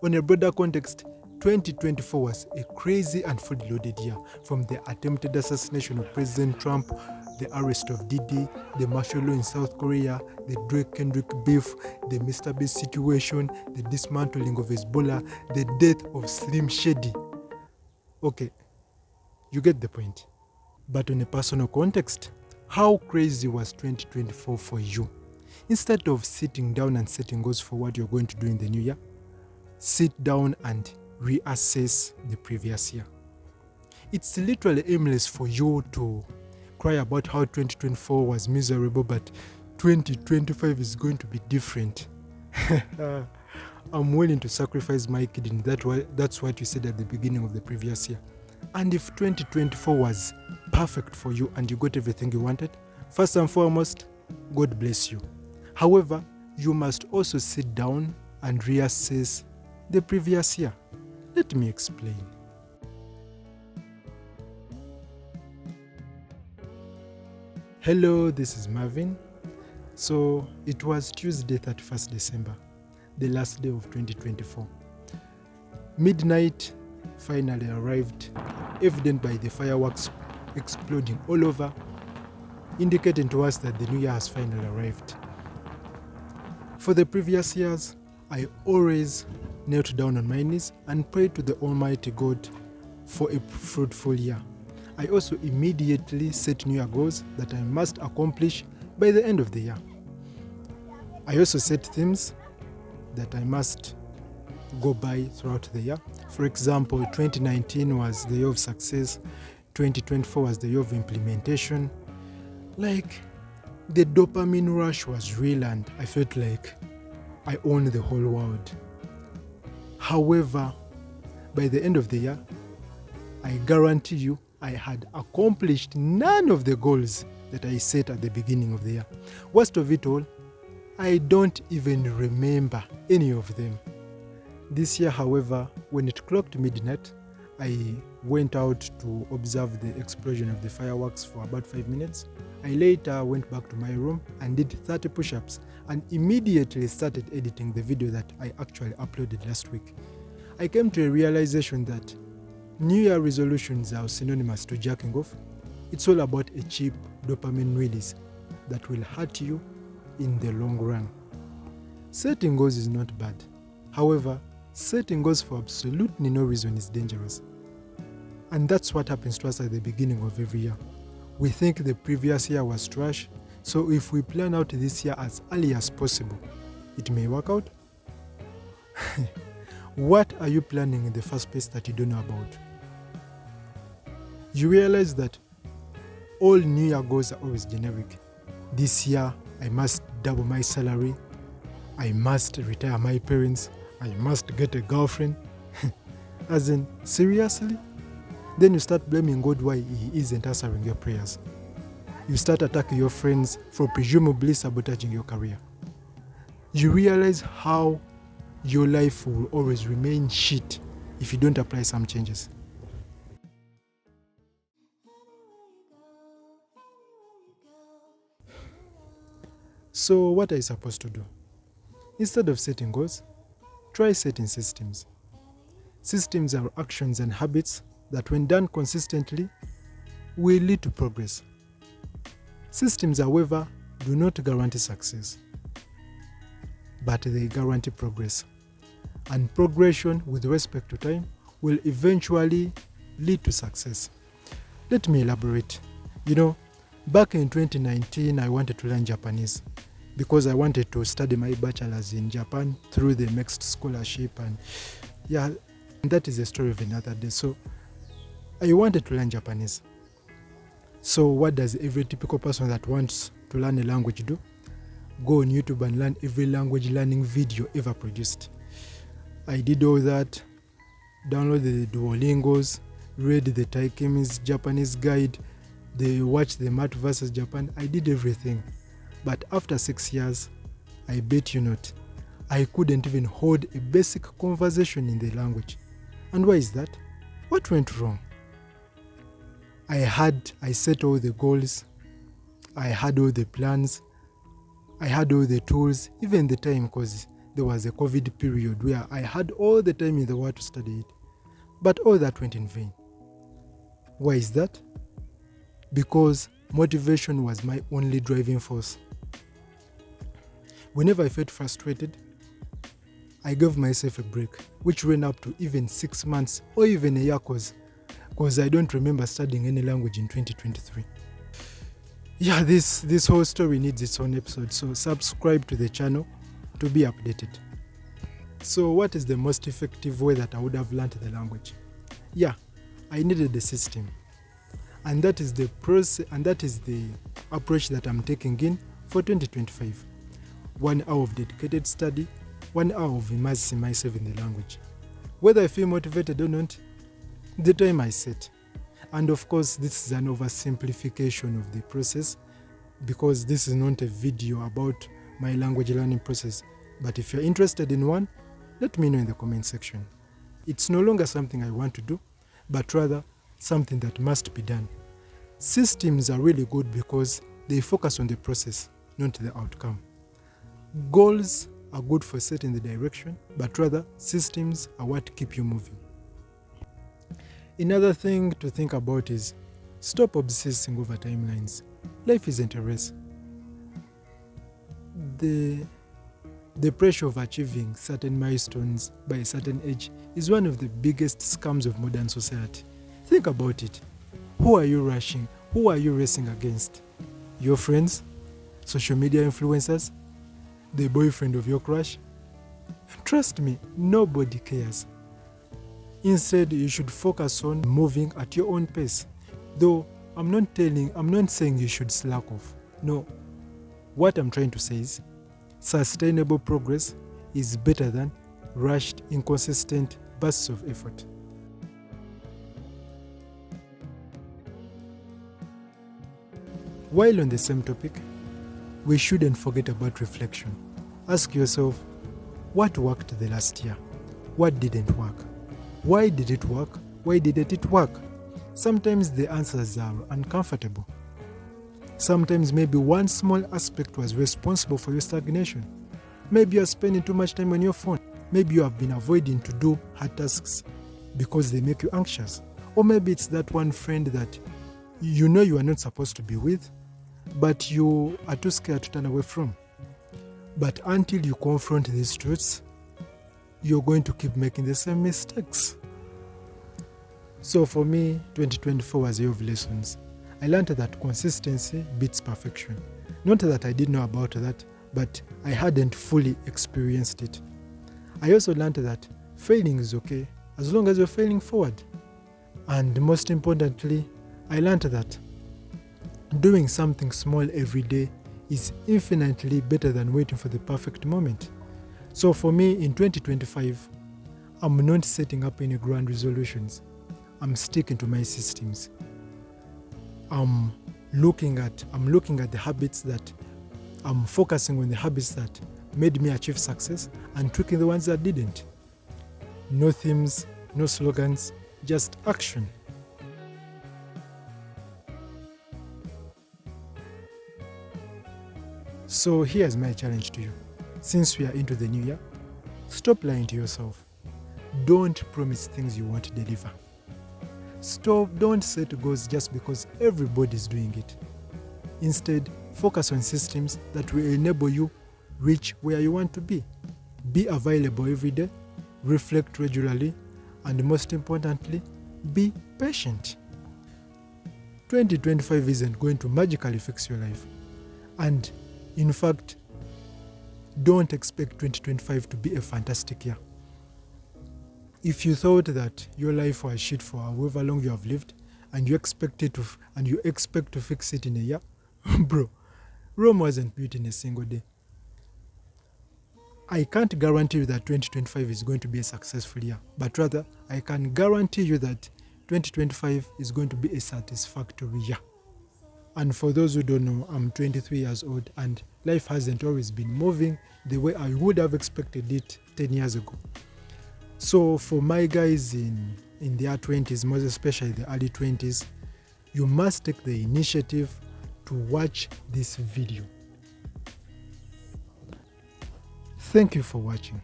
On a broader context, 2024 was a crazy and food-loaded year, from the attempted assassination of President Trump, the arrest of Diddy, the martial law in South Korea, the Drake-Kendrick beef, the Mr. Beast situation, the dismantling of Hezbollah, the death of Slim Shady. Okay, you get the point. But on a personal context, how crazy was 2024 for you? Instead of sitting down and setting goals for what you're going to do in the new year, sit down and reassess the previous year. It's literally aimless for you to cry about how 2024 was miserable, but 2025 is going to be different. I'm willing to sacrifice my kidney. That's what you said at the beginning of the previous year. And if 2024 was perfect for you and you got everything you wanted, first and foremost, God bless you. However, you must also sit down and reassess the previous year. Let me explain. Hello, this is Marvin. So it was Tuesday, 31st December, the last day of 2024. Midnight finally arrived, evident by the fireworks exploding all over, indicating to us that the new year has finally arrived. For the previous years, I always knelt down on my knees and prayed to the Almighty God for a fruitful year. I also immediately set new year goals that I must accomplish by the end of the year. I also set themes that I must go by throughout the year. For example, 2019 was the year of success, 2024 was the year of implementation. Like, the dopamine rush was real and I felt like I owned the whole world. However, by the end of the year, I guarantee you I had accomplished none of the goals that I set at the beginning of the year. Worst of it all, I don't even remember any of them. This year, however, when it clocked midnight, I went out to observe the explosion of the fireworks for about 5 minutes. I later went back to my room and did 30 push-ups and immediately started editing the video that I actually uploaded last week. I came to a realization that New Year resolutions are synonymous to jacking off. It's all about a cheap dopamine release that will hurt you in the long run. Setting goals is not bad. However, setting goals for absolutely no reason is dangerous. And that's what happens to us at the beginning of every year. We think the previous year was trash, so if we plan out this year as early as possible, it may work out. What are you planning in the first place that you don't know about? You realize that all New Year goals are always generic. This year, I must double my salary. I must retire my parents. I must get a girlfriend. As in, seriously? Then you start blaming God why He isn't answering your prayers. You start attacking your friends for presumably sabotaging your career. You realize how your life will always remain shit if you don't apply some changes. So what are you supposed to do? Instead of setting goals, try setting systems. Systems are actions and habits that when done consistently will lead to progress. Systems, however, do not guarantee success, but they guarantee progress. And progression with respect to time will eventually lead to success. Let me elaborate. Back in 2019, I wanted to learn Japanese because I wanted to study my bachelor's in Japan through the MEXT scholarship, and that is a story of another day. So I wanted to learn Japanese. So what does every typical person that wants to learn a language do? Go on YouTube and learn every language learning video ever produced. I did all that, downloaded the Duolingos, read the Taikemi's Japanese guide, watched the Math vs. Japan. I did everything. But after 6 years, I bet you not, I couldn't even hold a basic conversation in the language. And why is that? What went wrong? I set all the goals, I had all the plans, I had all the tools, even the time, because there was a COVID period where I had all the time in the world to study it. But all that went in vain. Why is that? Because motivation was my only driving force. Whenever I felt frustrated, I gave myself a break, which ran up to even 6 months or even a year, because I don't remember studying any language in 2023. Yeah, this whole story needs its own episode, so subscribe to the channel to be updated. So what is the most effective way that I would have learned the language? Yeah, I needed a system. And that is the process, and that is the approach that I'm taking in for 2025. 1 hour of dedicated study, 1 hour of immersing myself in the language. Whether I feel motivated or not, the time I set. And of course, this is an oversimplification of the process, because this is not a video about my language learning process. But if you're interested in one, let me know in the comment section. It's no longer something I want to do, but rather something that must be done. Systems are really good because they focus on the process, not the outcome. Goals are good for setting the direction, but rather systems are what keep you moving. Another thing to think about is stop obsessing over timelines. Life isn't a race. The pressure of achieving certain milestones by a certain age is one of the biggest scams of modern society. Think about it. Who are you rushing? Who are you racing against? Your friends? Social media influencers? The boyfriend of your crush? Trust me, nobody cares. Instead, you should focus on moving at your own pace. Though, I'm not saying you should slack off. No. What I'm trying to say is, sustainable progress is better than rushed, inconsistent bursts of effort. While on the same topic, we shouldn't forget about reflection. Ask yourself, what worked the last year? What didn't work? Why did it work? Why didn't it work? Sometimes the answers are uncomfortable. Sometimes maybe one small aspect was responsible for your stagnation. Maybe you are spending too much time on your phone. Maybe you have been avoiding to do hard tasks because they make you anxious. Or maybe it's that one friend that you know you are not supposed to be with, but you are too scared to turn away from. But until you confront these truths, you're going to keep making the same mistakes. So for me, 2024 was a year of lessons. I learned that consistency beats perfection. Not that I didn't know about that, but I hadn't fully experienced it. I also learned that failing is okay as long as you're failing forward. And most importantly, I learned that doing something small every day is infinitely better than waiting for the perfect moment. So for me, in 2025, I'm not setting up any grand resolutions. I'm sticking to my systems. I'm looking at the habits that I'm focusing on, the habits that made me achieve success, and tweaking the ones that didn't. No themes, no slogans, just action. So here's my challenge to you. Since we are into the new year, stop lying to yourself. Don't promise things you won't deliver. Don't set goals just because everybody's doing it. Instead, focus on systems that will enable you reach where you want to be. Be available every day, reflect regularly, and most importantly, be patient. 2025 isn't going to magically fix your life. And in fact, don't expect 2025 to be a fantastic year. If you thought that your life was shit for however long you have lived, and you expect to fix it in a year, bro, Rome wasn't built in a single day. I can't guarantee you that 2025 is going to be a successful year, but rather I can guarantee you that 2025 is going to be a satisfactory year. And for those who don't know, I'm 23 years old and life hasn't always been moving the way I would have expected it 10 years ago. So for my guys in their 20s, most especially the early 20s, you must take the initiative to watch this video. Thank you for watching.